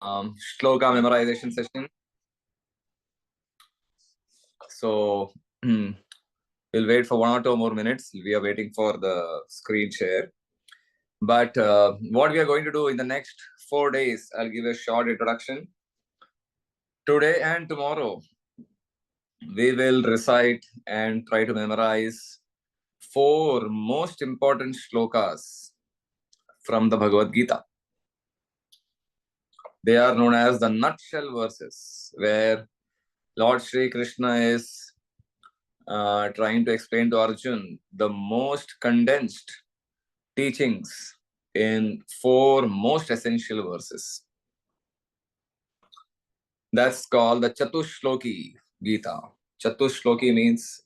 Shloka memorization session. So we'll wait for 1 or 2 more minutes. We are waiting for the screen share. But what we are going to do in the next 4 days, I'll give a short introduction. Today and tomorrow, we will recite and try to memorize 4 most important shlokas from the Bhagavad Gita. They are known as the nutshell verses, where Lord Shri Krishna is trying to explain to Arjun the most condensed teachings in 4 most essential verses. That's called the Chatuh Shloki Gita. Chatuh Shloki means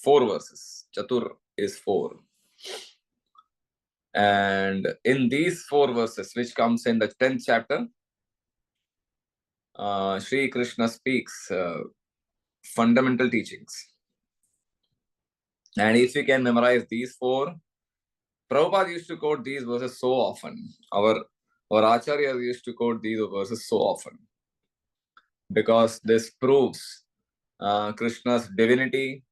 4 verses. Chatur is 4. And in these 4 verses, which comes in the 10th chapter, Shri Krishna speaks fundamental teachings. And if we can memorize these 4, Prabhupada used to quote these verses so often. Our Acharya used to quote these verses so often. Because this proves Krishna's divinity,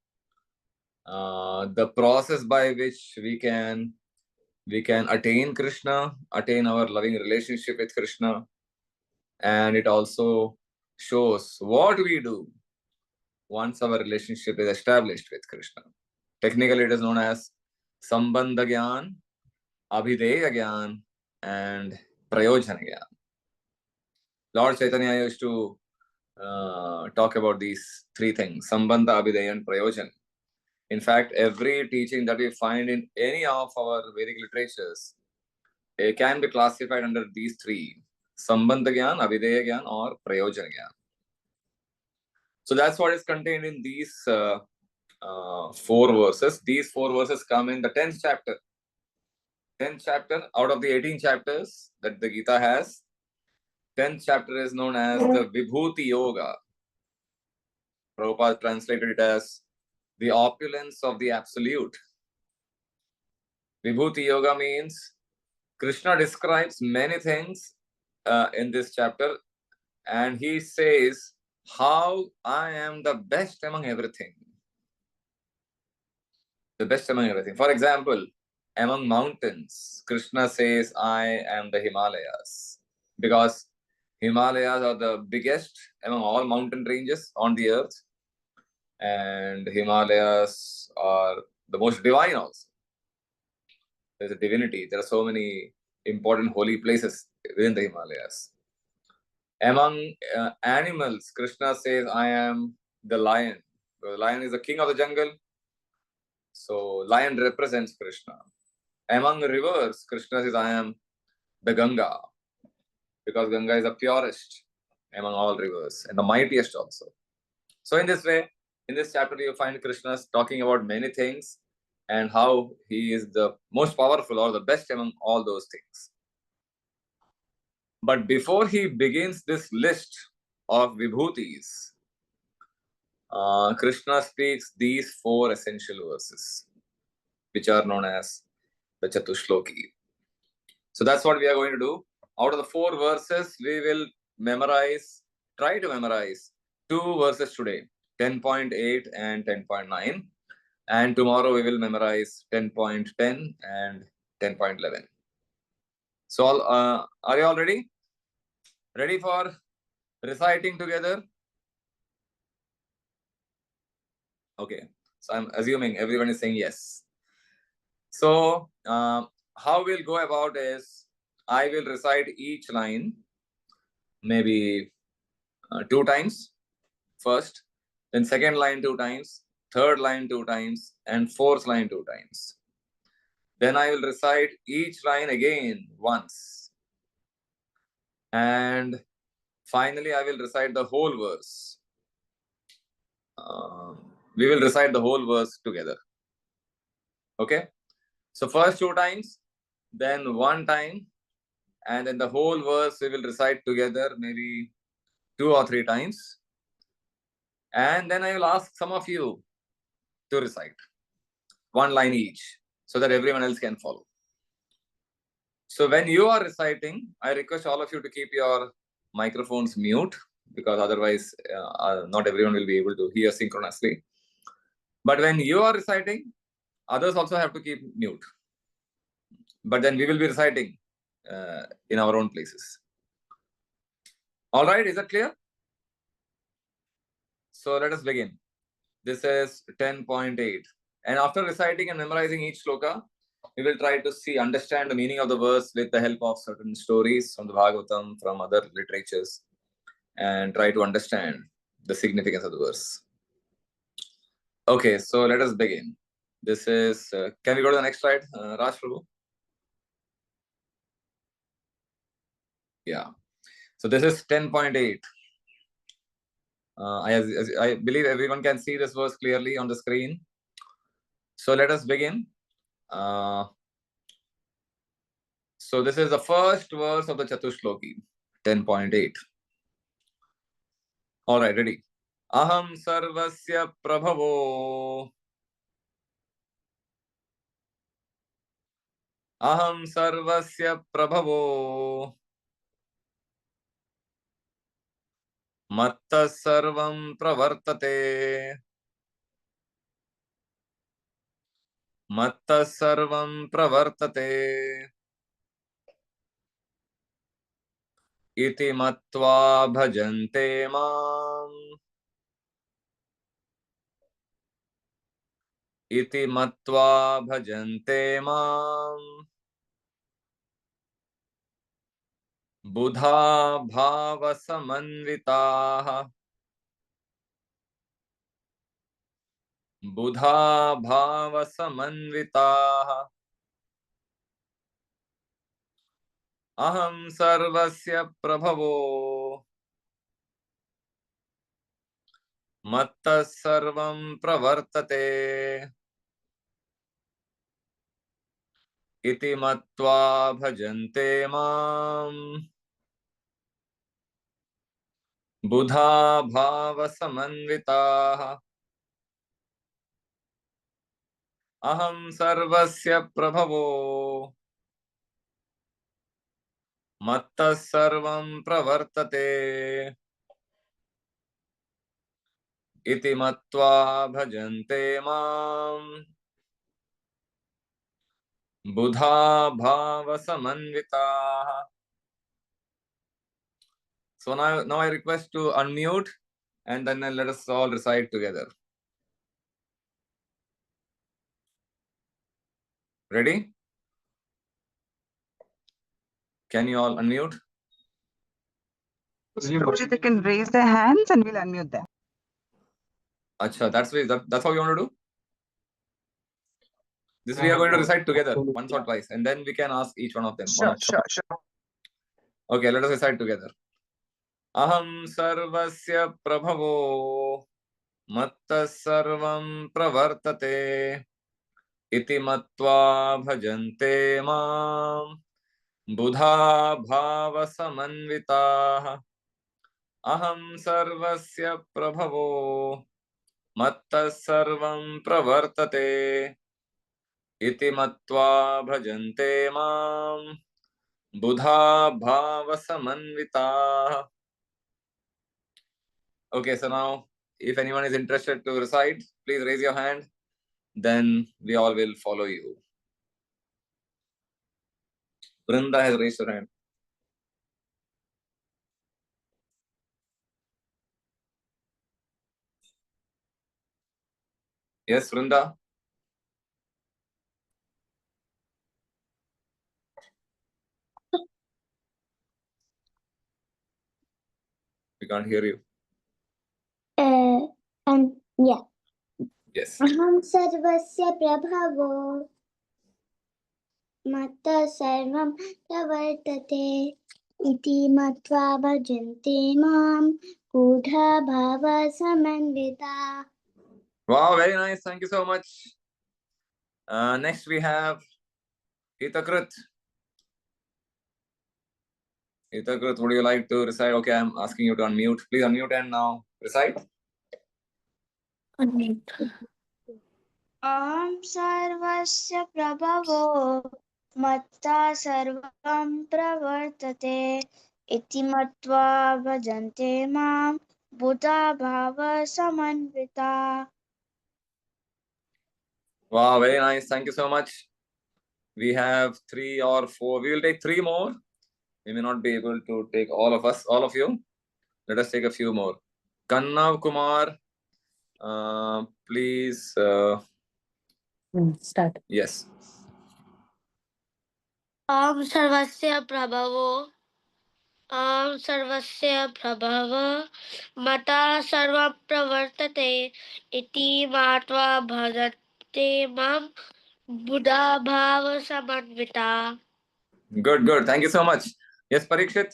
the process by which we can attain Krishna, attain our loving relationship with Krishna, and it also shows what we do once our relationship is established with Krishna. Technically, it is known as Sambandha Gyan, Abhideya Gyan, and Prayojana Gyan. Lord Chaitanya used to talk about these 3 things, Sambandha, Abhideya, and Prayojana. In fact, every teaching that we find in any of our Vedic literatures, it can be classified under these 3, Sambandha Gyan, Abhideya Gyan, or Prayojana Gyan. So that's what is contained in these 4 verses. These 4 verses come in the 10th chapter. 10th chapter out of the 18 chapters that the Gita has. 10th chapter is known as the Vibhuti Yoga. Prabhupada translated it as the opulence of the absolute. Vibhuti Yoga means Krishna describes many things in this chapter, and he says how I am the best among everything. The best among everything. For example, among mountains, Krishna says I am the Himalayas, because Himalayas are the biggest among all mountain ranges on the earth, and Himalayas are the most divine also. There's a divinity. There are so many important holy places within the Himalayas. Among animals, Krishna says, I am the lion. The lion is the king of the jungle. So, lion represents Krishna. Among rivers, Krishna says, I am the Ganga, because Ganga is the purest among all rivers and the mightiest also. So, in this way, in this chapter, you find Krishna talking about many things and how he is the most powerful or the best among all those things. But before he begins this list of vibhutis, Krishna speaks these 4 essential verses, which are known as the Chatuh Shloki. So that's what we are going to do. Out of the 4 verses, we will try to memorize 2 verses today, 10.8 and 10.9. And tomorrow we will memorize 10.10 and 10.11. So are you all ready? Ready for reciting together? Okay. So I'm assuming everyone is saying yes. So how we'll go about is, I will recite each line maybe 2 times first, then second line 2 times, third line 2 times, and fourth line 2 times. Then I will recite each line again once. And finally, I will recite the whole verse. We will recite the whole verse together. Okay? So first 2 times, then 1 time, and then the whole verse we will recite together maybe 2 or 3 times. And then I will ask some of you to recite 1 line each, so that everyone else can follow. So when you are reciting, I request all of you to keep your microphones mute, because otherwise not everyone will be able to hear synchronously. But when you are reciting, others also have to keep mute. But then we will be reciting in our own places. All right, is that clear? So let us begin. This is 10.8. And after reciting and memorizing each shloka, we will try to understand the meaning of the verse with the help of certain stories from the Bhagavatam, from other literatures, and try to understand the significance of the verse. Okay, so let us begin. This is, can we go to the next slide, Raj Prabhu? Yeah. So this is 10.8. I believe everyone can see this verse clearly on the screen. So let us begin. So this is the first verse of the Chatuh Shloki, 10.8. All right, ready? Aham sarvasya prabhavo. Aham sarvasya prabhavo. Matta sarvam pravartate. Matta sarvam pravartate. Iti matva bhajante mam. Iti matva bhajante mam. Buddha bhava samanvitaha. Buddha bhava samanvitaha. Aham sarvasya prabhavo. Matta sarvam pravartate. Iti matva bhajante mam. Buddha bhava samanvitaha. Aham sarvasya prabhavo. Matta sarvam pravartate. Iti matva bhajante mam. Buddha bhava samanvitaha. So now I request to unmute and then let us all recite together. Ready? Can you all unmute? They can raise their hands and we'll unmute them. Acha, that's how you want to do? This we are going to recite together once or twice, and then we can ask each one of them. Sure. Okay, let us recite together. Aham sarvasya prabhavo. Matta sarvam pravartate. Iti matva bhajante mam. Buddha bhava samanvitaha. Aham sarvasya prabhavo. Matta sarvam pravartate. Iti matva bhajante mam. Buddha bhava samanvitaha. Okay, so now if anyone is interested to recite, please raise your hand. Then we all will follow you. Vrinda has raised her hand. Yes, Vrinda. We can't hear you. Yeah. Yes. Aham sarvasya prabhavo. Matta sarvam pravartate. Iti matva bhajante mam. Buddha bhava samanvita. Wow, very nice. Thank you so much. Next we have Hitakrit. Hitakrit, would you like to recite? Okay, I'm asking you to unmute. Please unmute and now recite. Aham sarvasya prabhavo. Matta sarvam pravartate. इति मत्वा भजन्ते मां बुधा भाव समन्विता. Wow, very nice. Thank you so much. We have 3 or 4. We will take 3 more. We may not be able to take all of you. Let us take a few more. Kannav Kumar, please. Start. Yes. Om Sarvasya Prabhavo. Om Sarvasya Prabhava. Mata Sarva Pravartate. Iti Matva Bhadate Mam. Buddha Bhava Samanvita. Good, good. Thank you so much. Yes, Parikshit.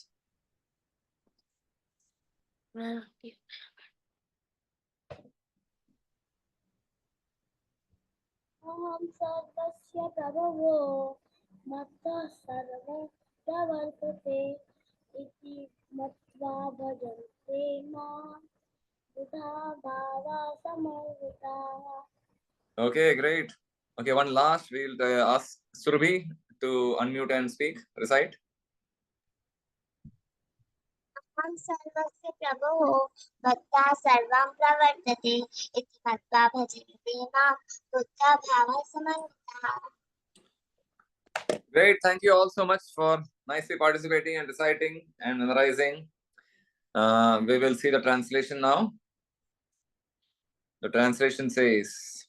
Om sarvasya prabhavo matta sarva pravartate iti matva bhajante ma buddha bhava samavita. Okay, great. Okay, one last. We'll ask Surabhi to unmute and speak. Recite. Om sarvasya prabhavo matta sarvam pravartate iti matva bhajante ma buddha bhava samavita. Great. Thank you all so much for nicely participating and reciting and memorizing. We will see the translation now. The translation says,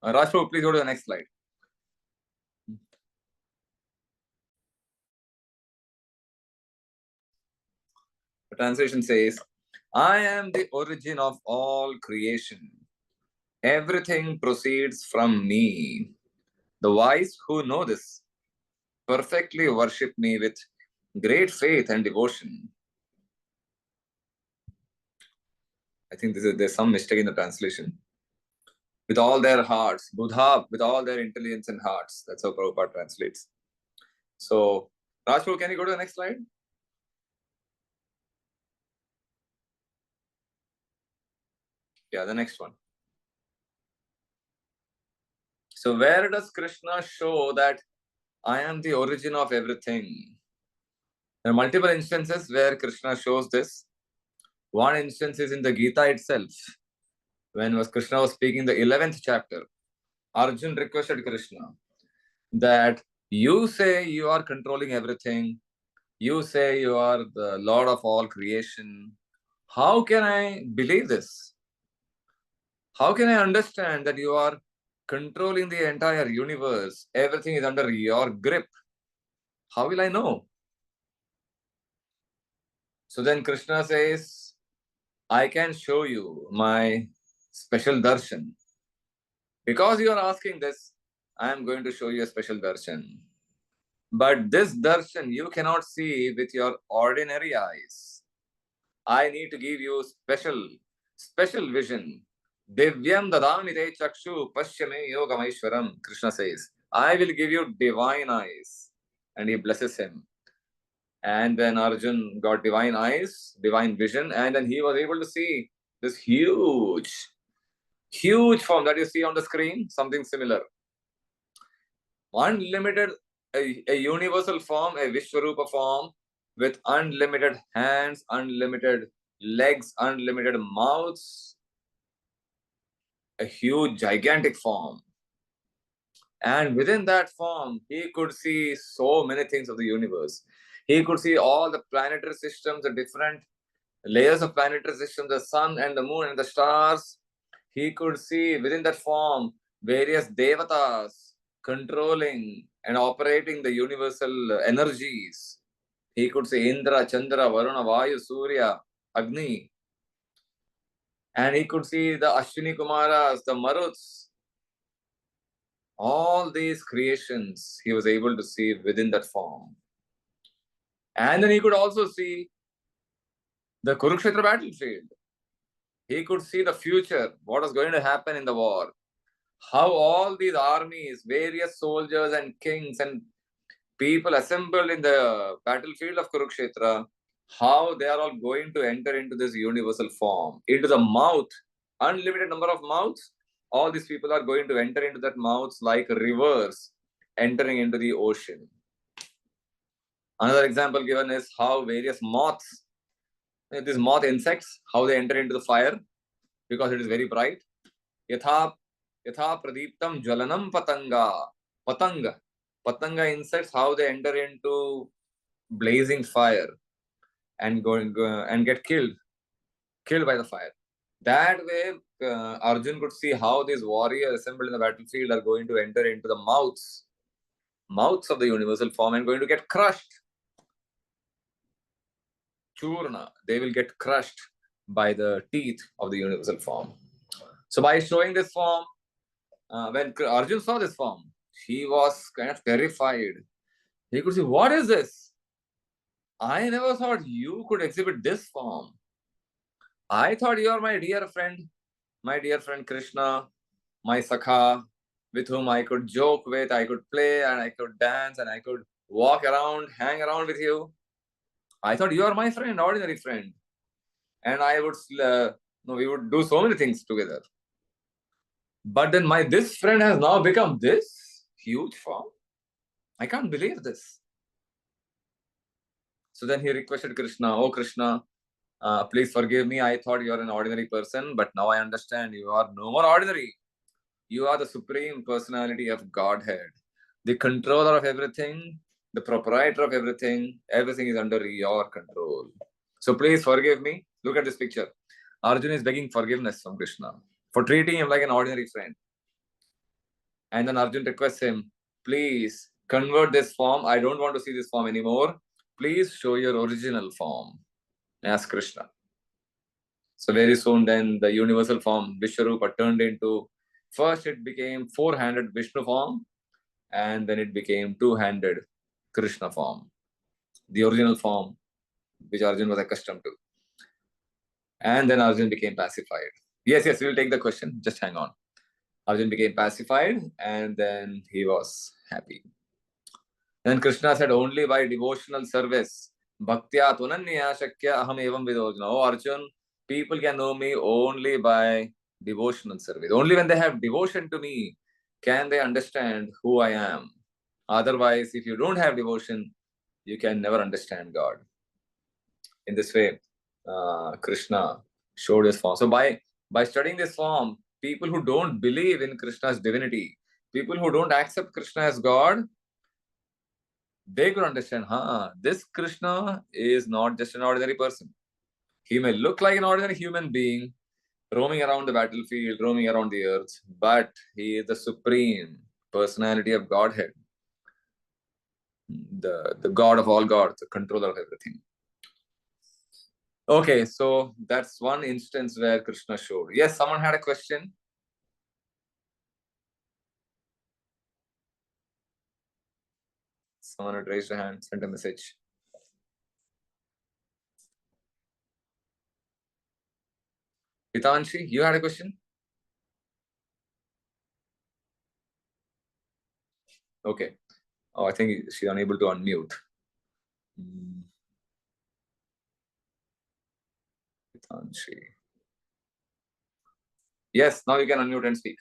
Rashpur, please go to the next slide. The translation says, I am the origin of all creation. Everything proceeds from me. The wise who know this perfectly worship me with great faith and devotion. I think there's some mistake in the translation. With all their hearts, Buddha, with all their intelligence and hearts. That's how Prabhupada translates. So, Rajpur, can you go to the next slide? Yeah, the next one. So, where does Krishna show that I am the origin of everything? There are multiple instances where Krishna shows this. One instance is in the Gita itself. When Krishna was speaking the 11th chapter, Arjun requested Krishna that you say you are controlling everything. You say you are the Lord of all creation. How can I believe this? How can I understand that you are controlling the entire universe? Everything is under your grip. How will I know? So then Krishna says, I can show you my special darshan. Because you are asking this, I am going to show you a special darshan. But this darshan you cannot see with your ordinary eyes. I need to give you special vision. Divyam dadami te chakshu pashyame yogamaishwaram, Krishna says. I will give you divine eyes. And he blesses him. And then Arjun got divine eyes, divine vision, and then he was able to see this huge form that you see on the screen, something similar. Unlimited, a universal form, a Vishwarupa form with unlimited hands, unlimited legs, unlimited mouths, a huge, gigantic form. And within that form, he could see so many things of the universe. He could see all the planetary systems, the different layers of planetary systems, the sun and the moon and the stars. He could see within that form various devatas controlling and operating the universal energies. He could see Indra, Chandra, Varuna, Vayu, Surya, Agni. And he could see the Ashwini Kumaras, the Maruts. All these creations he was able to see within that form. And then he could also see the Kurukshetra battlefield. He could see the future, what was going to happen in the war. How all these armies, various soldiers and kings and people assembled in the battlefield of Kurukshetra, how they are all going to enter into this universal form, into the mouth, unlimited number of mouths. All these people are going to enter into that mouths like rivers entering into the ocean. Another example given is how various moths, these moth insects, how they enter into the fire because it is very bright. Yatha pradiptam jwalanam patanga insects, how they enter into blazing fire and and get killed by the fire. That way, Arjun could see how these warriors assembled in the battlefield are going to enter into the mouths of the universal form and going to get crushed. Churna, they will get crushed by the teeth of the universal form. So by showing this form, when Arjun saw this form, he was kind of terrified. He could see, what is this? I never thought you could exhibit this form. I thought you are my dear friend Krishna, my Sakha, with whom I could joke with, I could play, and I could dance, and I could walk around, hang around with you. I thought you are my friend, ordinary friend. And I would, we would do so many things together. But then this friend has now become this huge form. I can't believe this. So then he requested Krishna, oh Krishna, please forgive me. I thought you are an ordinary person, but now I understand you are no more ordinary. You are the supreme personality of Godhead, the controller of everything, the proprietor of everything. Everything is under your control. So please forgive me. Look at this picture. Arjuna is begging forgiveness from Krishna for treating him like an ordinary friend. And then Arjuna requests him, please convert this form. I don't want to see this form anymore. Please show your original form as Krishna. So very soon then the universal form, Vishwarupa, turned into, first it became 4-handed Vishnu form, and then it became 2-handed Krishna form, the original form which Arjuna was accustomed to. And then Arjuna became pacified. Yes, we will take the question. Just hang on. Arjuna became pacified and then he was happy. Then Krishna said, only by devotional service, bhaktya tunanya shakya aham evam vidojna. Oh Arjuna, people can know me only by devotional service. Only when they have devotion to me can they understand who I am. Otherwise, if you don't have devotion, you can never understand God. In this way, Krishna showed his form. So by studying this form, people who don't believe in Krishna's divinity, people who don't accept Krishna as God, they could understand, this Krishna is not just an ordinary person. He may look like an ordinary human being roaming around the battlefield, roaming around the earth, but he is the supreme personality of Godhead, the God of all gods, the controller of everything. Okay, so that's one instance where Krishna showed. Yes, someone had a question. Someone had raised a hand, sent a message. Pitanshi, you had a question? Okay. Oh, I think she's unable to unmute. Pitanshi. Yes, now you can unmute and speak.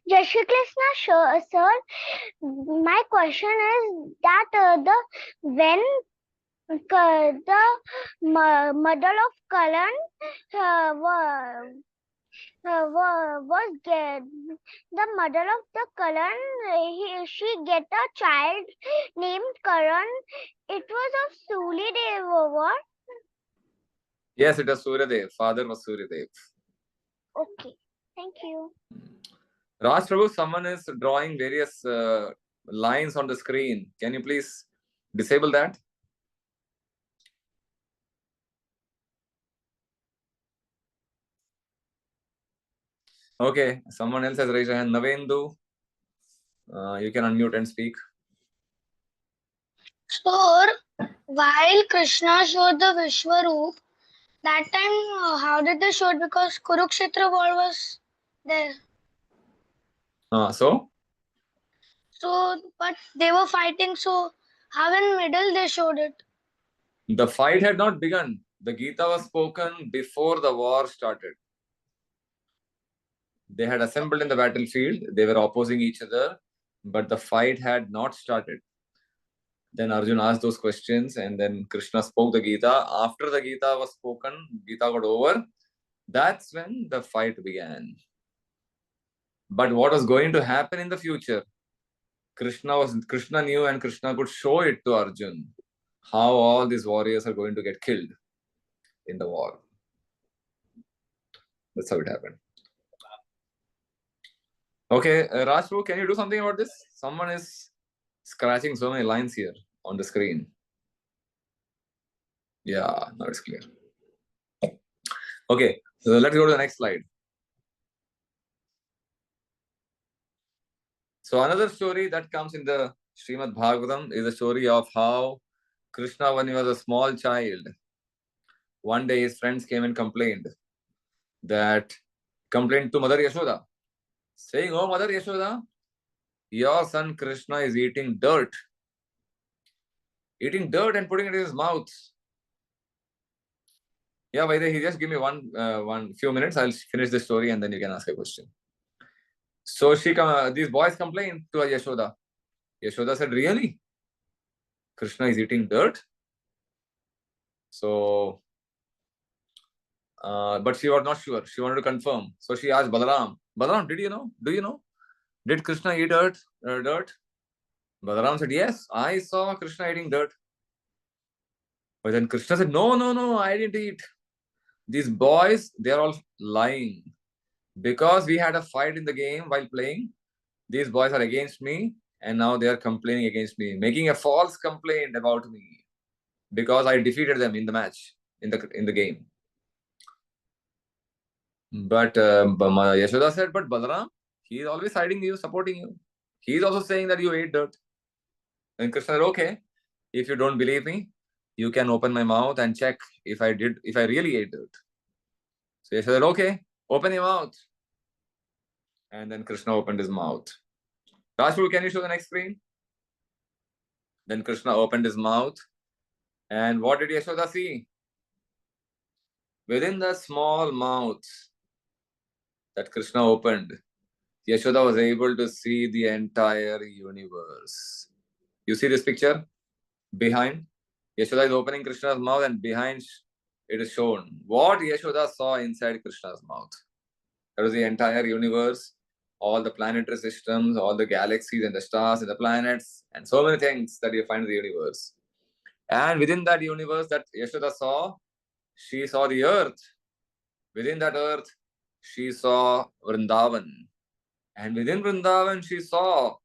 Jai Shri Krishna, sir. My question is that when the mother of Kalan was the mother of the Karan, she get a child named Karan. It was of Suli Dev, what? Yes, it was Suryadev. Father was Suryadev. Okay, thank you. Raj Prabhu, someone is drawing various lines on the screen. Can you please disable that? Okay, someone else has raised a hand. Navendu, you can unmute and speak. So, while Krishna showed the Vishwaroop, that time how did they show it? Because Kurukshetra war was there. So, but they were fighting, so how in middle they showed it? the fight had not begun. The Gita was spoken before the war started. They had assembled in the battlefield. They were opposing each other, but the fight had not started. Then Arjun asked those questions, and then Krishna spoke the Gita. After the Gita was spoken, Gita got over. That's when the fight began. But what was going to happen in the future? Krishna knew, and Krishna could show it to Arjun, how all these warriors are going to get killed in the war. That's how it happened. Okay, Rajpur, can you do something about this? Someone is scratching so many lines here on the screen. Yeah, now it's clear. Okay, so let's go to the next slide. So another story that comes in the Srimad Bhagavatam is the story of how Krishna, when he was a small child, one day his friends came and complained to Mother Yashoda, saying, "Oh, Mother Yashoda, your son Krishna is eating dirt and putting it in his mouth." Yeah, by the way, he just give me one few minutes. I'll finish the story and then you can ask a question. So these boys complained to Yashoda. Yashoda said, "Really? Krishna is eating dirt?" So, but she was not sure. She wanted to confirm. So she asked Balaram, "Balaram, did you know? Do you know? Did Krishna eat dirt? Balaram said, "Yes, I saw Krishna eating dirt." But then Krishna said, No, I didn't eat. These boys, they're all lying. Because we had a fight in the game while playing, these boys are against me, and now they are complaining against me, making a false complaint about me because I defeated them in the match, in the game. But Yashoda said, "But Balaram, he is always siding you, supporting you. He is also saying that you ate dirt." And Krishna said, "Okay, if you don't believe me, you can open my mouth and check if I really ate dirt." So Yashoda said, "Okay, open your mouth." And then Krishna opened his mouth. Rajpur, can you show the next screen? Then Krishna opened his mouth. And what did Yashoda see? Within the small mouth that Krishna opened, Yashoda was able to see the entire universe. You see this picture? Behind? Yashoda is opening Krishna's mouth, and behind it is shown what Yashoda saw inside Krishna's mouth. That was the entire universe, all the planetary systems, all the galaxies and the stars and the planets, and so many things that you find in the universe. And within that universe that Yashoda saw, she saw the earth. Within that earth, she saw Vrindavan. And within Vrindavan, she saw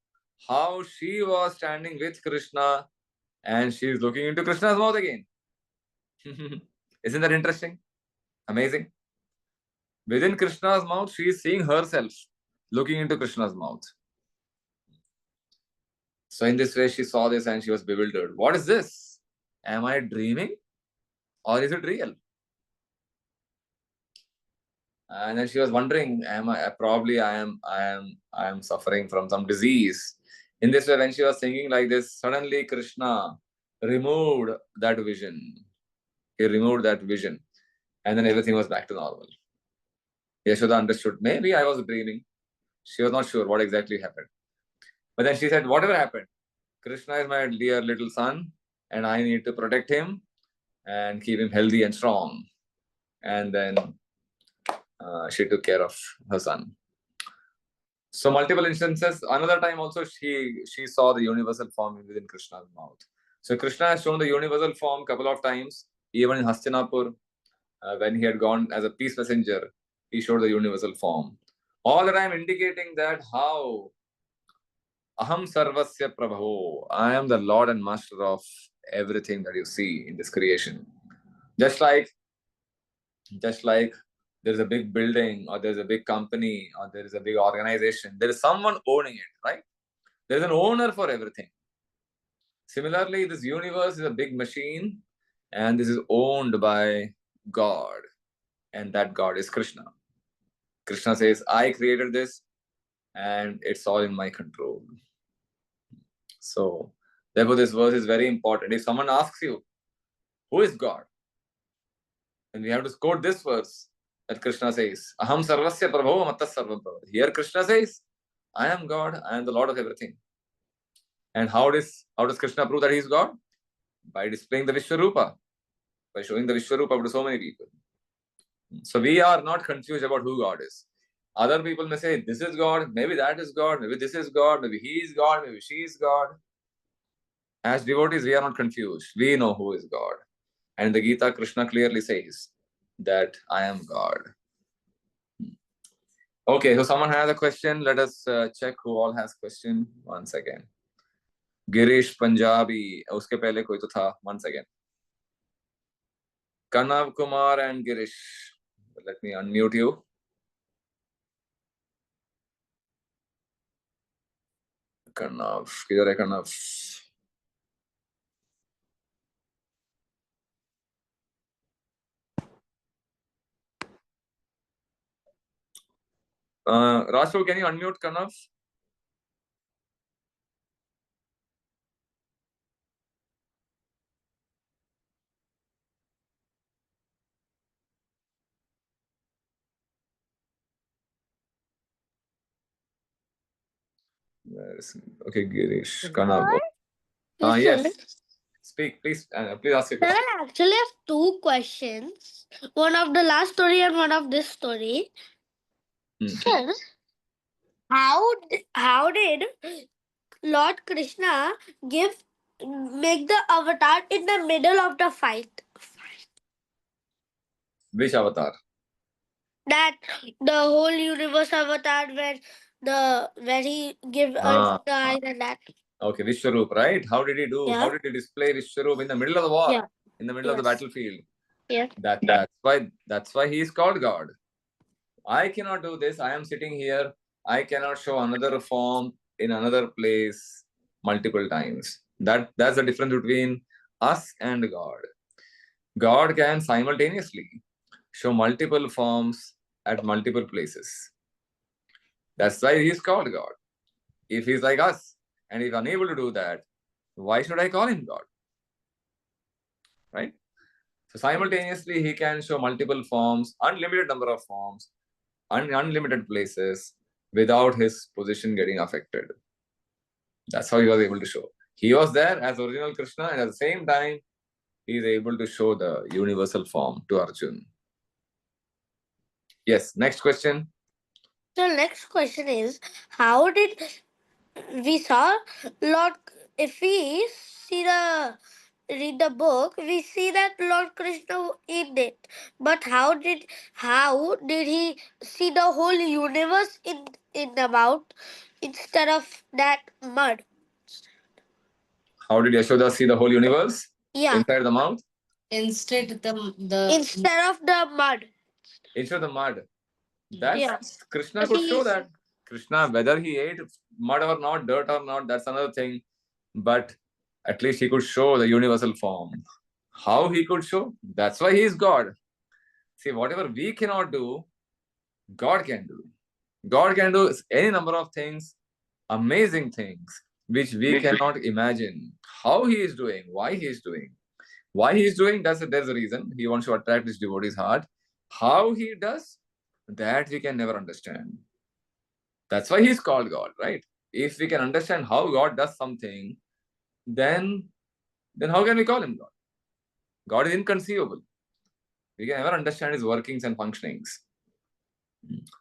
how she was standing with Krishna, and she is looking into Krishna's mouth again. Isn't that interesting? Amazing. Within Krishna's mouth, she is seeing herself looking into Krishna's mouth. So in this way, she saw this and she was bewildered. What is this? Am I dreaming or is it real? And then she was wondering, I am suffering from some disease. In this way, when she was thinking like this, suddenly Krishna removed that vision. He removed that vision. And then everything was back to normal. Yashoda understood, maybe I was dreaming. She was not sure what exactly happened. But then she said, whatever happened, Krishna is my dear little son, and I need to protect him and keep him healthy and strong. And then she took care of her son. So multiple instances. Another time also she saw the universal form within Krishna's mouth. So Krishna has shown the universal form a couple of times, even in Hastinapur, when he had gone as a peace messenger, he showed the universal form. All the time indicating that how Aham Sarvasya Prabho, I am the Lord and Master of everything that you see in this creation. Just like there's a big building or there's a big company or there is a big organization, there is someone owning it, right? There's an owner for everything. Similarly, this universe is a big machine and this is owned by God, and that God is Krishna. Krishna says, I created this and it's all in my control. So, therefore, this verse is very important. If someone asks you, who is God? And we have to quote this verse that Krishna says, Aham sarvasya prabhava mattas sarvam bhavati. Here Krishna says, I am God, I am the Lord of everything. And how does Krishna prove that he is God? By displaying the Vishwarupa, by showing the Vishwarupa to so many people. So we are not confused about who God is. Other people may say, this is God, maybe that is God, maybe this is God, maybe he is God, maybe she is God. As devotees, we are not confused. We know who is God. And in the Gita, Krishna clearly says that I am God. Okay, so someone has a question. Let us check who all has question. Once again. Girish Punjabi. Uske pehle koi to tha. Once again. Kanav Kumar and Girish. Let me unmute you. Kanav. Kidhar hai Kanav? Rashul, can you unmute Kanav? Okay, Girish. Kanav. Yes. Speak, please. Please ask your Sir, question. I actually have two questions. One of the last story and one of this story. Sir, how did Lord Krishna make the avatar in the middle of the fight? Which avatar? That the whole universe avatar where he give us the eyes and that. Okay, Vishwarup, right? How did he do? Yeah. How did he display Vishwarup in the middle of the war? Yeah. In the middle of the battlefield? Yeah. That's why he is called God. I cannot do this. I am sitting here. I cannot show another form in another place multiple times. That's the difference between us and God. God can simultaneously show multiple forms at multiple places. That's why he is called God. If he's like us and he's unable to do that, why should I call him God? Right? So simultaneously, he can show multiple forms, unlimited number of forms, unlimited places without his position getting affected. That's how he was able to show. He was there as original Krishna, and at the same time, he is able to show the universal form to Arjun. Yes, next question. So next question is, how did we saw Lord? If we see read the book, we see that Lord Krishna in it. But how did he see the whole universe in the mouth instead of that mud? How did Yashoda see the whole universe? Yeah. Inside the mouth? Instead of the mud. Instead of the mud. That's Yeah. Krishna could show that. Krishna, whether he ate mud or not, dirt or not, that's another thing. But at least he could show the universal form. How he could show? That's why he is God. See, whatever we cannot do, God can do. God can do any number of things, amazing things, which we cannot imagine. How he is doing, why he is doing. Why he is doing, there's a reason. He wants to attract his devotee's heart. How he does, that we can never understand. That's why he's called God, right? If we can understand how God does something, then how can we call him God? God is inconceivable. We can never understand his workings and functionings.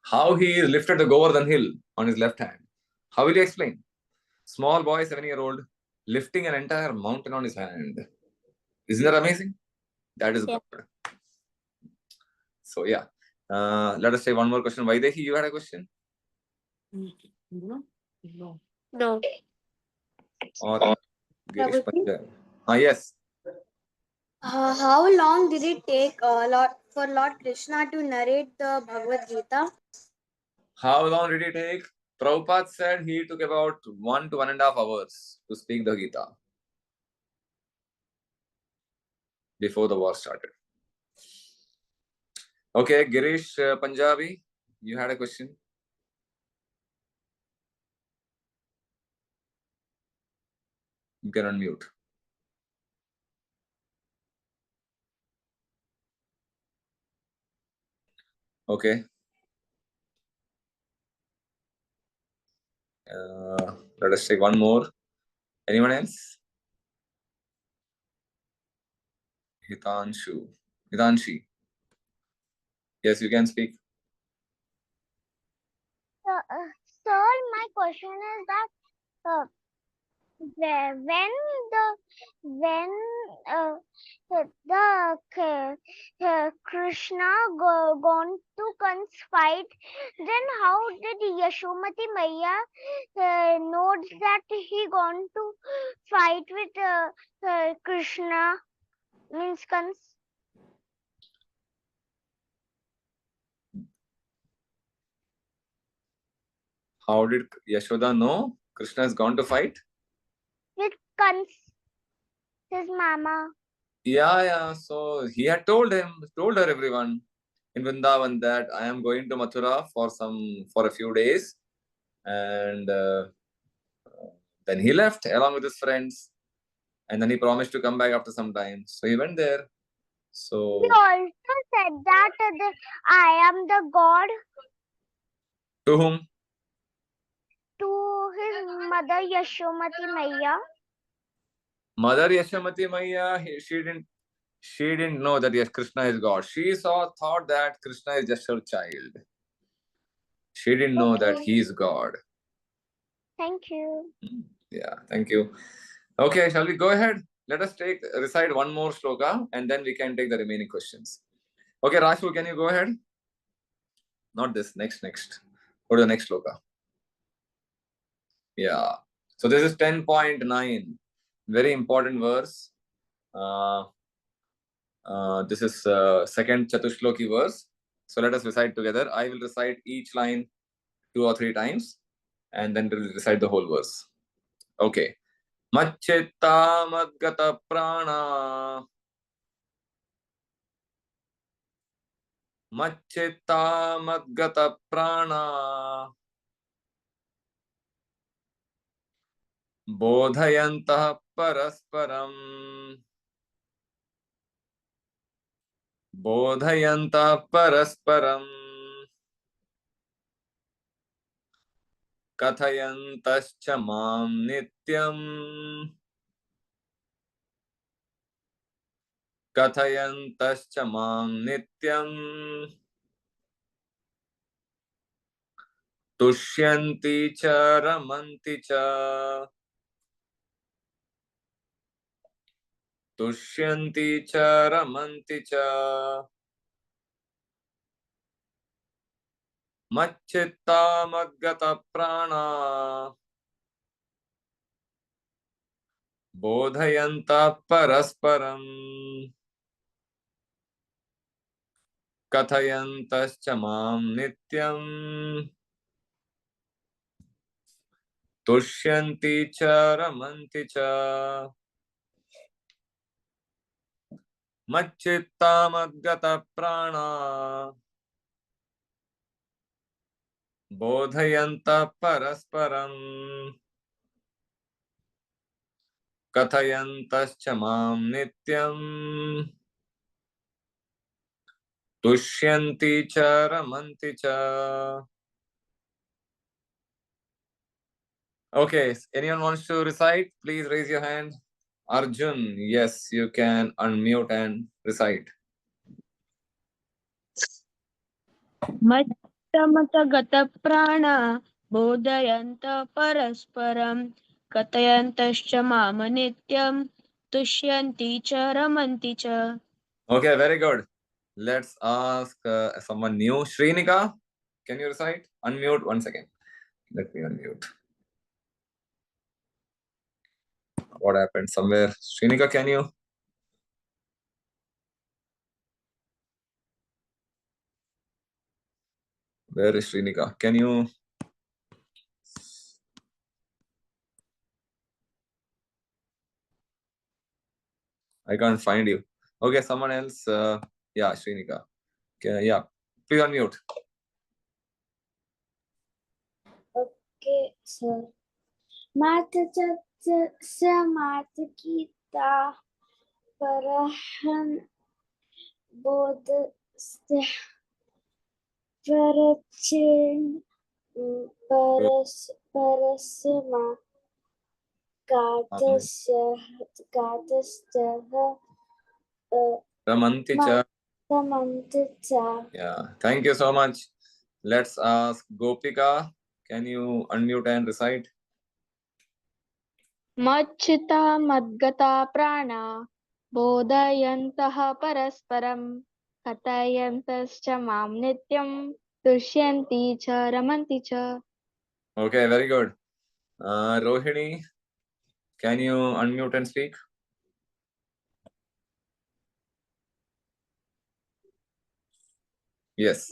How he is lifted the Govardhan hill on his left hand. How will you explain? Small boy, 7-year-old, lifting an entire mountain on his hand. Isn't that amazing? That is God. So yeah. Let us say one more question. Vaidehi, you had a question? No. Or Girish Pandya? Yes. How long did it take for Lord Krishna to narrate the Bhagavad Gita? How long did it take? Prabhupada said he took about 1 to 1.5 hours to speak the Gita before the war started. Okay, Girish Punjabi, you had a question? You can unmute. Okay. Let us take one more. Anyone else? Hitanshi. Yes, you can speak. Sir, my question is that when Krishna gone to fight, then how did Yashomati Maiya knows that he gone to fight with Krishna, means Kans? How did Yashoda know Krishna has gone to fight? With Kans, his mama. Yeah. So he had told her, everyone in Vrindavan that I am going to Mathura for a few days, and then he left along with his friends, and then he promised to come back after some time. So he went there. So He also said that I am the God to whom? to his mother Yashomati Maiya. Mother Yashamati Maiya, she didn't know that yes, Krishna is God. She thought that Krishna is just her child. She didn't know that he is God. Thank you. Yeah, thank you. Okay, shall we go ahead? Let us recite one more shloka and then we can take the remaining questions. Okay, Rashu, can you go ahead? Not this, next. Go to the next shloka. Yeah. So this is 10.9. Very important verse. This is second Chatuh Shloki verse. So let us recite together. I will recite each line 2 or 3 times and then we'll recite the whole verse. Okay. Macchitta madgata prana. Macchitta madgata prana. Bodhayantah parasparam. Bodhayantah parasparam. Kathayantascha mam nityam. Kathayantascha mam nityam. Tushyanti cha ramanti cha. Tushyanti cha ramanti cha. Macchitta madgata prana. Bodhayantah parasparam. Kathayantascha mam nityam. Tushyanti cha ramanti cha. Macchitta madgata prana. Bodhayantah parasparam. Kathayantascha mam nityam. Tushyanti cha ramanti cha. Okay, anyone wants to recite? Please raise your hand. Arjun, yes, you can unmute and recite. मत्तमतगतप्राणा बोधयन्त परस्परं कथयन्तश्च माम नित्यं तुष्यन्ति च रमन्ति च. Okay, very good. Let's ask someone new. Shrinika, can you recite? Unmute 1 second. Let me unmute. What happened somewhere? Shrinika, can you? Where is Shrinika? Can you? I can't find you. Okay, someone else. Yeah, Shrinika. Okay, yeah, please unmute. Okay, sir. Matagita Parahan Bodh Parachin Parasma Gatasya Ramanticha. Samantica. Yeah, thank you so much. Let's ask Gopika. Can you unmute and recite? मच्चिता मद्गता प्राणा बोधयन्तः परस्परं कथयन्तश्च मां नित्यं तुष्यन्ति च रमन्ति च. Okay, very good. Rohini, can you unmute and speak? Yes.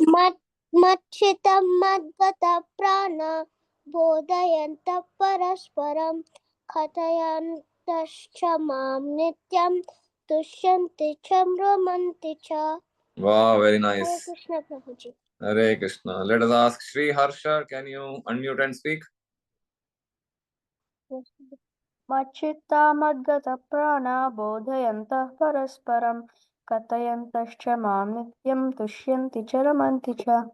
Machchitam madgata prana bodhayanta parasparam katayantascha mam nityam tushyanti cha ramanti cha. Wow, very Hare nice. Krishna Prabhuji. Hare Krishna. Let us ask Sri Harsha. Can you unmute and speak? मच्चित्ता मद्गतप्राणा बोधयन्तः परस्परं कथयन्तश्च मां नित्यं तुष्यन्ति च रमन्ति च.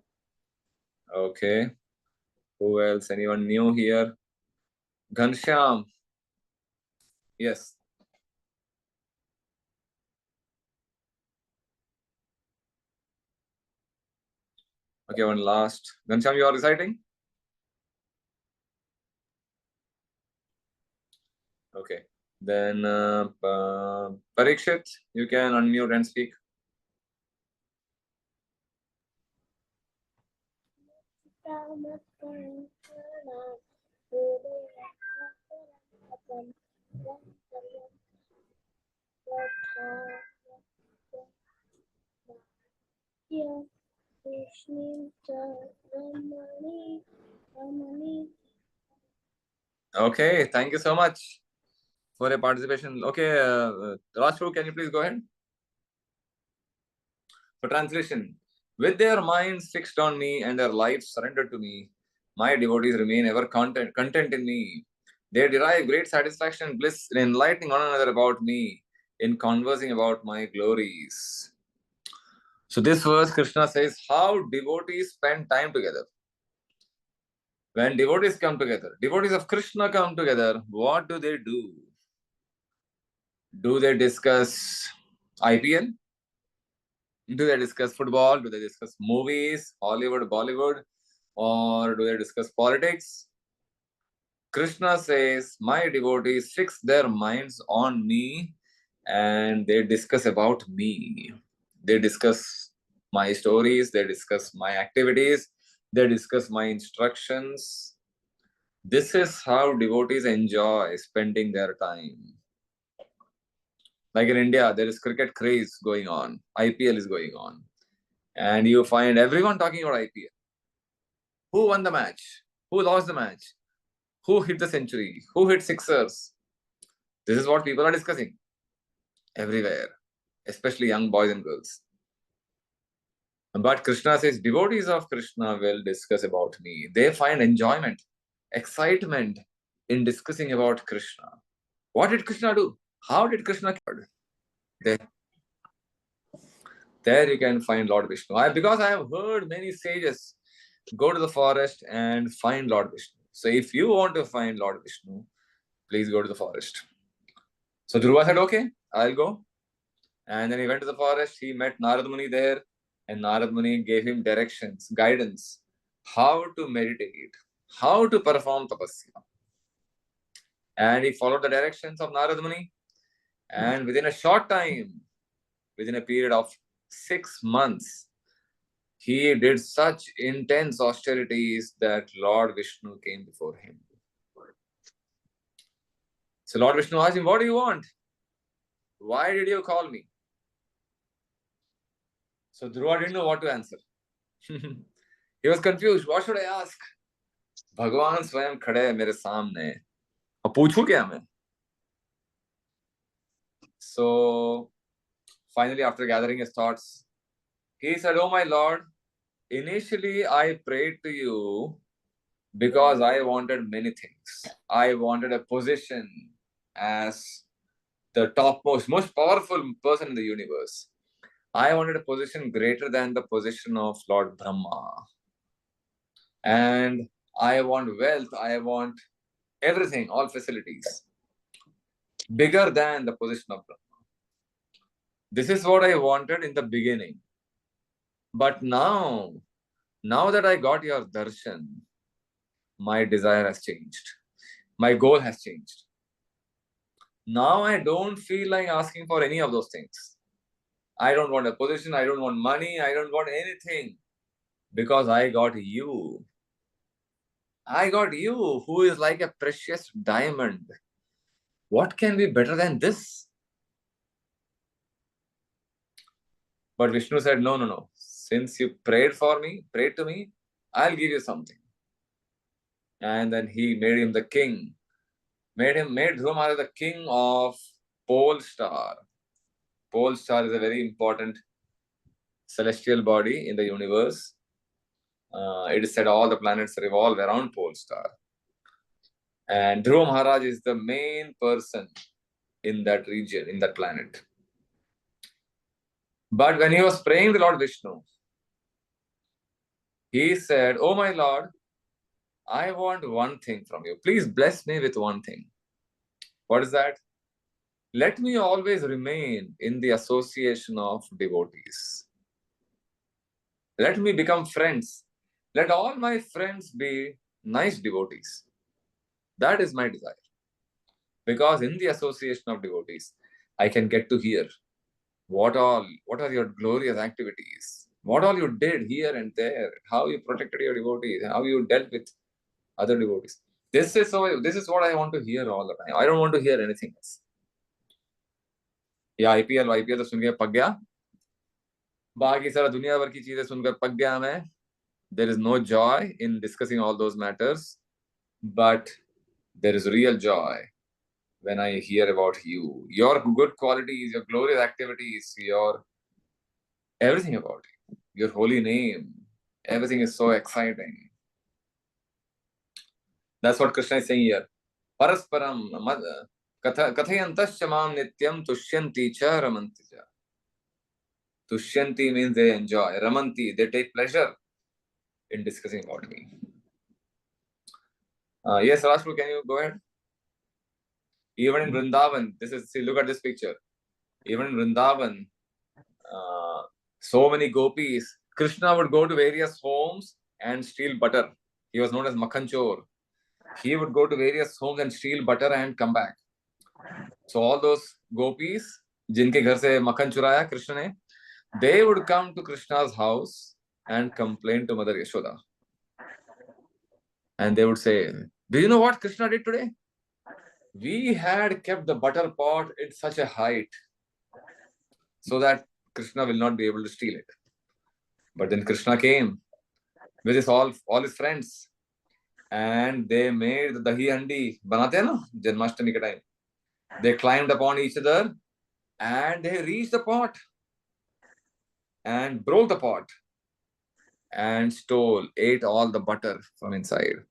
Okay. Who else? Anyone new here? Ghanshyam. Yes. Okay, one last. Ghanshyam, you are reciting? Okay. Then Parikshit, you can unmute and speak. Okay, thank you so much for your participation. Okay, Rajpur, can you please go ahead? For translation, with their minds fixed on me and their lives surrendered to me, my devotees remain ever content in me. They derive great satisfaction and bliss in enlightening one another about me, in conversing about my glories. So this verse, Krishna says, how devotees spend time together. When devotees come together, devotees of Krishna come together, what do? Do they discuss IPL? Do they discuss football? Do they discuss movies, Hollywood, Bollywood? Or do they discuss politics? Krishna says, my devotees fix their minds on me and they discuss about me. They discuss my stories, they discuss my activities, they discuss my instructions. This is how devotees enjoy spending their time. Like in India, there is cricket craze going on, IPL is going on, and you find everyone talking about IPL. Who won the match? Who lost the match? Who hit the century? Who hit sixers? This is what people are discussing everywhere, especially young boys and girls. But Krishna says, devotees of Krishna will discuss about me. They find enjoyment, excitement in discussing about Krishna. What did Krishna do? How did Krishna cure? There you can find Lord Vishnu. Because I have heard many sages go to the forest and find Lord Vishnu. So if you want to find Lord Vishnu, please go to the forest. So Dhruva said, okay, I'll go. And then he went to the forest. He met Narad Muni there. And Narad Muni gave him directions, guidance, how to meditate, how to perform tapasya. And he followed the directions of Narad Muni. And within a short time, within a period of 6 months, he did such intense austerities that Lord Vishnu came before him. So Lord Vishnu asked him, what do you want? Why did you call me? So Dhruva didn't know what to answer. He was confused. What should I ask? Bhagavan स्वयं खड़े है मेरे सामने. अब पूछूं क्या मैं? So finally, after gathering his thoughts, he said, oh my Lord, initially I prayed to you because I wanted many things. I wanted a position as the topmost, most powerful person in the universe. I wanted a position greater than the position of Lord Brahma. and I want wealth, I want everything, all facilities, bigger than the position of Brahma. This is what I wanted in the beginning. But now that I got your darshan, my desire has changed. My goal has changed. Now I don't feel like asking for any of those things. I don't want a position, I don't want money, I don't want anything. Because I got you. I got you, who is like a precious diamond. What can be better than this? But Vishnu said, no. Since you prayed to me, I'll give you something. And then he made him the king. Made Dhruva Maharaj the king of Pole Star. Pole Star is a very important celestial body in the universe. It is said all the planets revolve around Pole Star. And Dhruva Maharaj is the main person in that region, in that planet. But when he was praying the Lord Vishnu, he said, "Oh my Lord, I want one thing from you. Please bless me with one thing." What is that? Let me always remain in the association of devotees. Let me become friends. Let all my friends be nice devotees. That is my desire. Because in the association of devotees, I can get to hear what are your glorious activities, what all you did here and there, how you protected your devotees, how you dealt with other devotees. This is what I want to hear all the time. I don't want to hear anything else. या IPL तो सुन के पक गया, बाकी सारा दुनिया भर की चीजें सुनकर पक गया मैं. There is no joy in discussing all those matters, but there is real joy when I hear about you, your good qualities, your glorious activities, your everything about you, your holy name. Everything is so exciting. That's what Krishna is saying here. Parasparam kathayantascha mam nityam tushyanti cha ramanti cha. Tushyanti means they enjoy. Ramanti, they take pleasure in discussing about me. Yes, Rashpur, can you go ahead? Even in Vrindavan, look at this picture. Even in Vrindavan, so many gopis, Krishna would go to various homes and steal butter. He was known as Makhanchor. He would go to various homes and steal butter and come back. So all those gopis, jinke ghar se makhan churaya Krishna ne, they would come to Krishna's house and complain to Mother Yashoda. And they would say, "Do you know what Krishna did today? We had kept the butter pot at such a height so that Krishna will not be able to steal it. But then Krishna came with all his friends, and they made the dahi handi, banate hai na, Janmashtami ke time. They climbed upon each other and they reached the pot and broke the pot and ate all the butter from inside.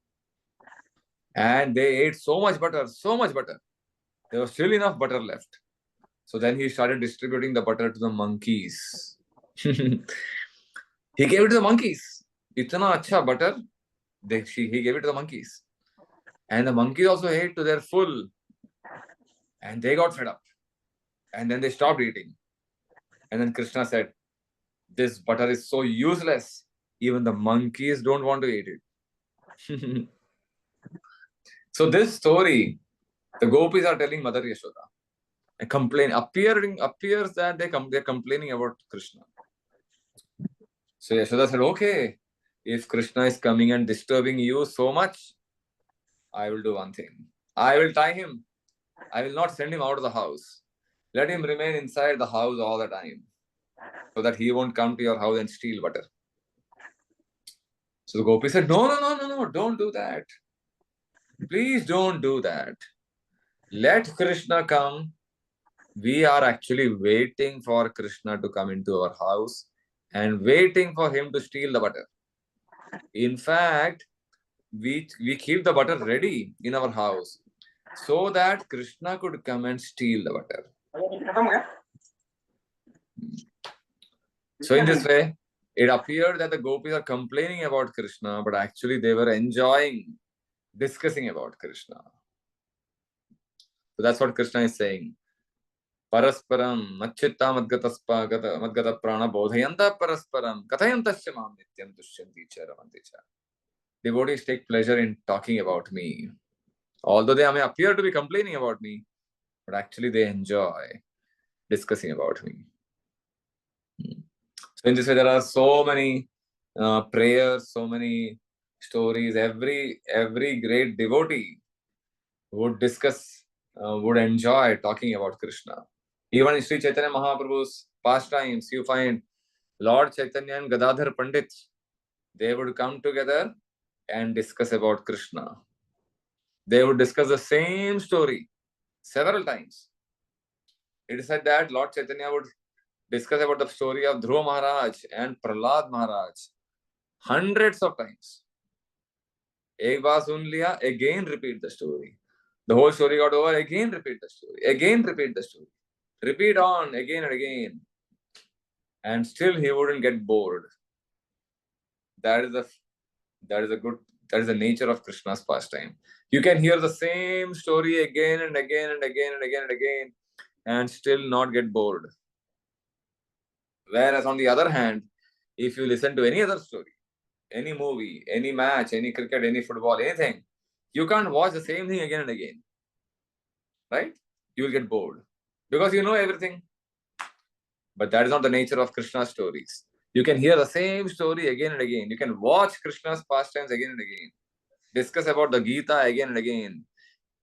And they ate so much butter. There was still enough butter left. So then he started distributing the butter to the monkeys. He gave it to the monkeys. Itna acha butter, he gave it to the monkeys. And the monkeys also ate to their full. And they got fed up. And then they stopped eating. And then Krishna said, "This butter is so useless. Even the monkeys don't want to eat it." So this story, the gopis are telling Mother Yashoda. Appears that they're complaining about Krishna. So Yashoda said, "Okay, if Krishna is coming and disturbing you so much, I will do one thing. I will tie him. I will not send him out of the house. Let him remain inside the house all the time, so that he won't come to your house and steal butter." So the gopi said, No, don't do that. Please don't do that. Let Krishna come. We are actually waiting for Krishna to come into our house and waiting for him to steal the butter. In fact, we keep the butter ready in our house so that Krishna could come and steal the butter. So in this way, It appeared that the gopis are complaining about Krishna, but actually they were enjoying discussing about Krishna. So that's what Krishna is saying. Parasparam machitta madgata prana bodhayanta parasparam kathayantasya mam nityam dushyanti cha ramanti cha. Devotees take pleasure in talking about me. Although they may appear to be complaining about me, but actually they enjoy discussing about me. So in this way, there are so many prayers, so many stories. Every great devotee would discuss, would enjoy talking about Krishna. Even in Sri Chaitanya Mahaprabhu's pastimes, you find Lord Chaitanya and Gadadhar Pandit. They would come together and discuss about Krishna. They would discuss the same story several times. It is said that Lord Chaitanya would discuss about the story of Dhruva Maharaj and Prahlad Maharaj hundreds of times. Ek baar sun liya, again repeat the story. The whole story got over, again repeat the story. Again repeat the story. Repeat on again and again. And still he wouldn't get bored. That is the nature of Krishna's pastime. You can hear the same story again and again and again and again and again and still not get bored. Whereas on the other hand, if you listen to any other story, any movie, any match, any cricket, any football, anything, you can't watch the same thing again and again. Right? You will get bored because you know everything. But that is not the nature of Krishna's stories. You can hear the same story again and again. You can watch Krishna's pastimes again and again. Discuss about the Gita again and again.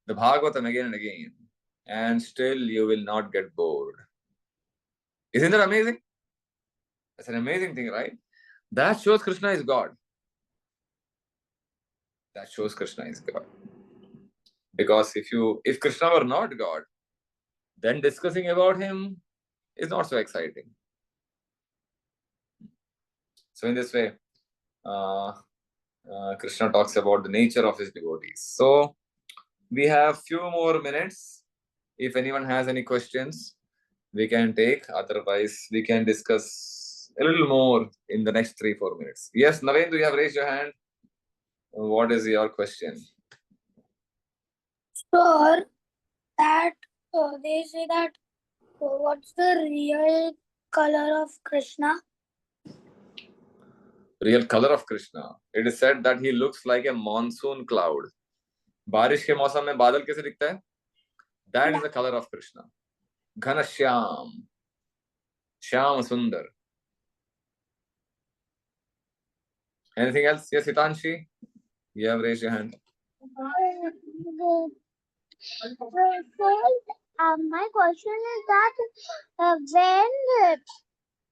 The Bhagavatam again and again. And still you will not get bored. Isn't that amazing? That's an amazing thing, right? That shows Krishna is God. That shows Krishna is God. Because if Krishna were not God, then discussing about him is not so exciting. So in this way, Krishna talks about the nature of his devotees. So we have few more minutes. If anyone has any questions, we can take. Otherwise, we can discuss a little more in the next 3-4 minutes. Yes, Naveen, you have raised your hand. What is your question? Sure, that they say that what's the real color of Krishna? Real color of Krishna. It is said that he looks like a monsoon cloud. बारिश के मौसम में बादल कैसे दिखता है? That is the color of Krishna. Ghana Shyam. Shyam Sundar. Anything else? Yes, Hitanshi? You have raised your hand. My question is that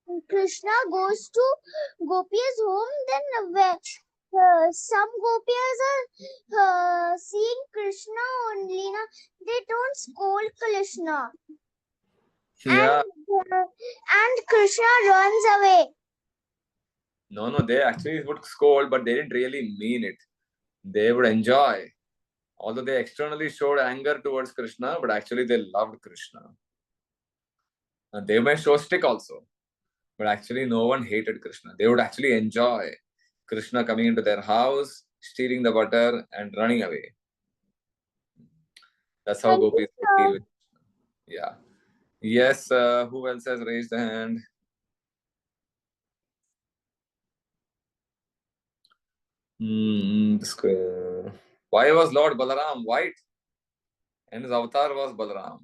when Krishna goes to Gopi's home, then some Gopias are seeing Krishna only. They don't scold Krishna. Yeah. And Krishna runs away. No, they actually would scold, but they didn't really mean it. They would enjoy. Although they externally showed anger towards Krishna, but actually they loved Krishna. And they may show stick also, but actually no one hated Krishna. They would actually enjoy Krishna coming into their house, stealing the butter and running away. That's how gopis would deal with Krishna. Yeah. Yes, who else has raised a hand? Why was Lord Balaram white? And his avatar was Balaram.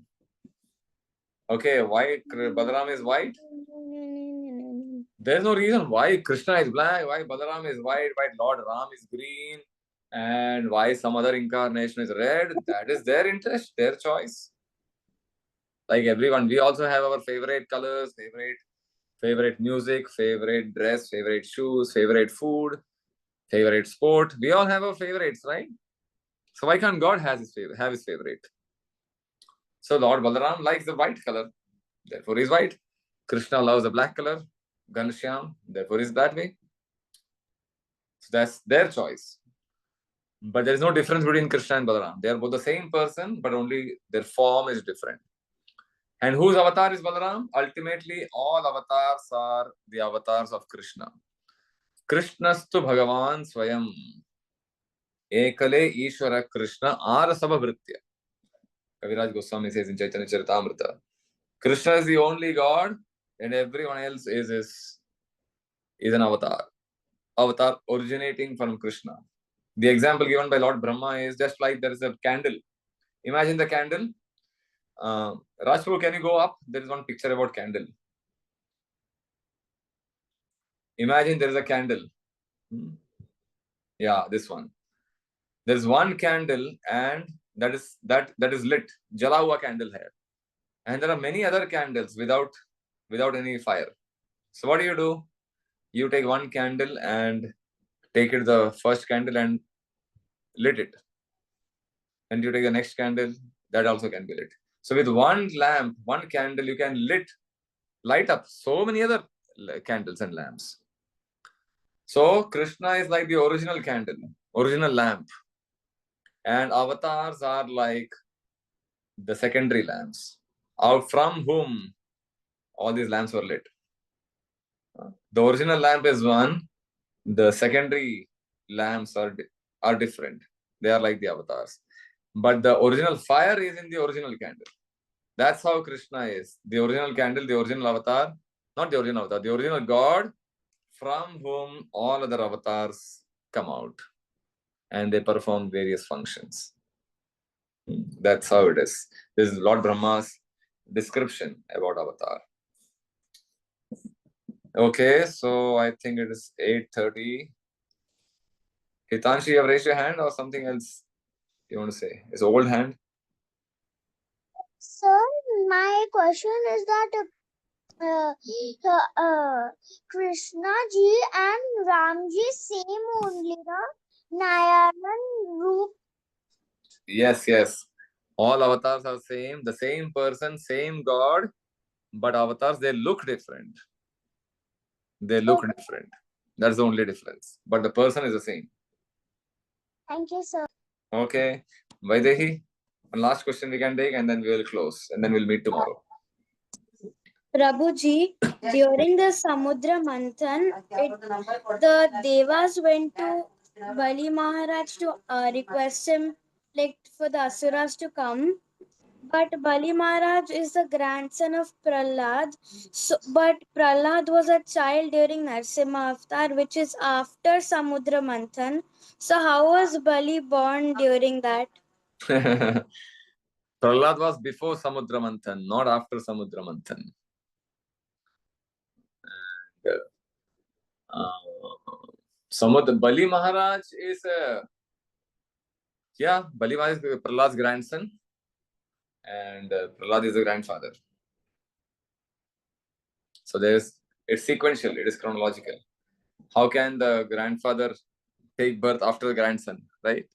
Okay, why Balaram is white? There's no reason why Krishna is black, why Balaram is white, why Lord Ram is green, and why some other incarnation is red. That is their interest, their choice. Like everyone, we also have our favorite colors, favorite music, favorite dress, favorite shoes, favorite food, favorite sport. We all have our favorites, right? So why can't God have his favorite? So Lord Balaram likes the white color, therefore he's white. Krishna loves the black color, Ghanshyam, therefore he's that way. So that's their choice. But there is no difference between Krishna and Balaram. They are both the same person, but only their form is different. And whose avatar is Balaram? Ultimately, all avatars are the avatars of Krishna. Krishnastu Bhagavan Swayam. Ekale Ishvara Krishna Arasabha Vritya. Kaviraj Goswami says in Chaitanya Charitamrita. Krishna is the only God, and everyone else is an avatar. Avatar originating from Krishna. The example given by Lord Brahma is just like there is a candle. Imagine the candle. Rajpur, can you go up? There is one picture about candle. Imagine there is a candle. Yeah, this one. There is one candle, and that is lit. Jala hua candle hai. And there are many other candles without any fire. So what do? You take one candle and take it the first candle and lit it. And you take the next candle, that also can be lit. So with one lamp, one candle, you can light up so many other candles and lamps. So Krishna is like the original candle, original lamp. And avatars are like the secondary lamps, out from whom all these lamps were lit. The original lamp is one, the secondary lamps are different. They are like the avatars. But the original fire is in the original candle. That's how Krishna is. The original candle, the original avatar, not the original avatar, the original God from whom all other avatars come out. And they perform various functions. That's how it is. This is Lord Brahma's description about avatar. Okay, so I think it is 8:30. Hitanshi, you have raised your hand or something else you want to say? It's old hand. Sir, my question is that Krishna ji and Ram ji same only, no? Nayanan Roop. Yes. All avatars are same, the same person, same God, but avatars, they look different. Different. That's the only difference. But the person is the same. Thank you, sir. Okay. Vaidehi, one last question we can take and then we will close and then we'll meet tomorrow. Prabhuji, during the Samudra Manthan, the Devas went to Bali Maharaj to request him like for the Asuras to come. But Bali Maharaj is the grandson of Prahlad. But Prahlad was a child during Narsimha Avatar, which is after Samudra Manthan. So how was Bali born during that? Prahlad was before Samudra Manthan, not after Samudra Manthan. Bali Maharaj is Bali Maharaj is Prahlad's grandson, and Prahlad is the grandfather. So it's sequential, it is chronological. How can the grandfather take birth after the grandson, right?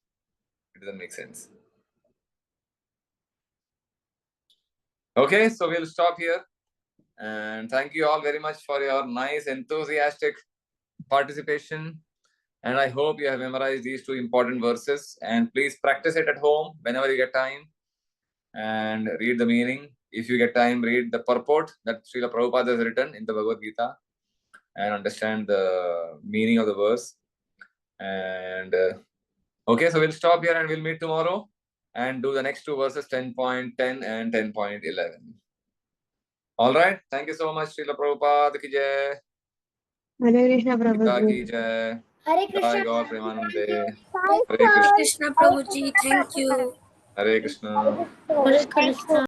It doesn't make sense. Okay, so we'll stop here. And thank you all very much for your nice, enthusiastic participation. And I hope you have memorized these two important verses. And please practice it at home whenever you get time. And read the meaning. If you get time, read the purport that Srila Prabhupada has written in the Bhagavad Gita. And understand the meaning of the verse. And okay, so we'll stop here and we'll meet tomorrow. And do the next two verses, 10.10 and 10.11. All right. Thank you so much, Srila Prabhupada ki jai. Hare Krishna Gita Prabhuji. ki jai. Hare Jai Krishna. Gaur Premanande. Bye, Hare Krishna. Krishna Prabhuji, thank you. Hare Krishna. Hare Krishna.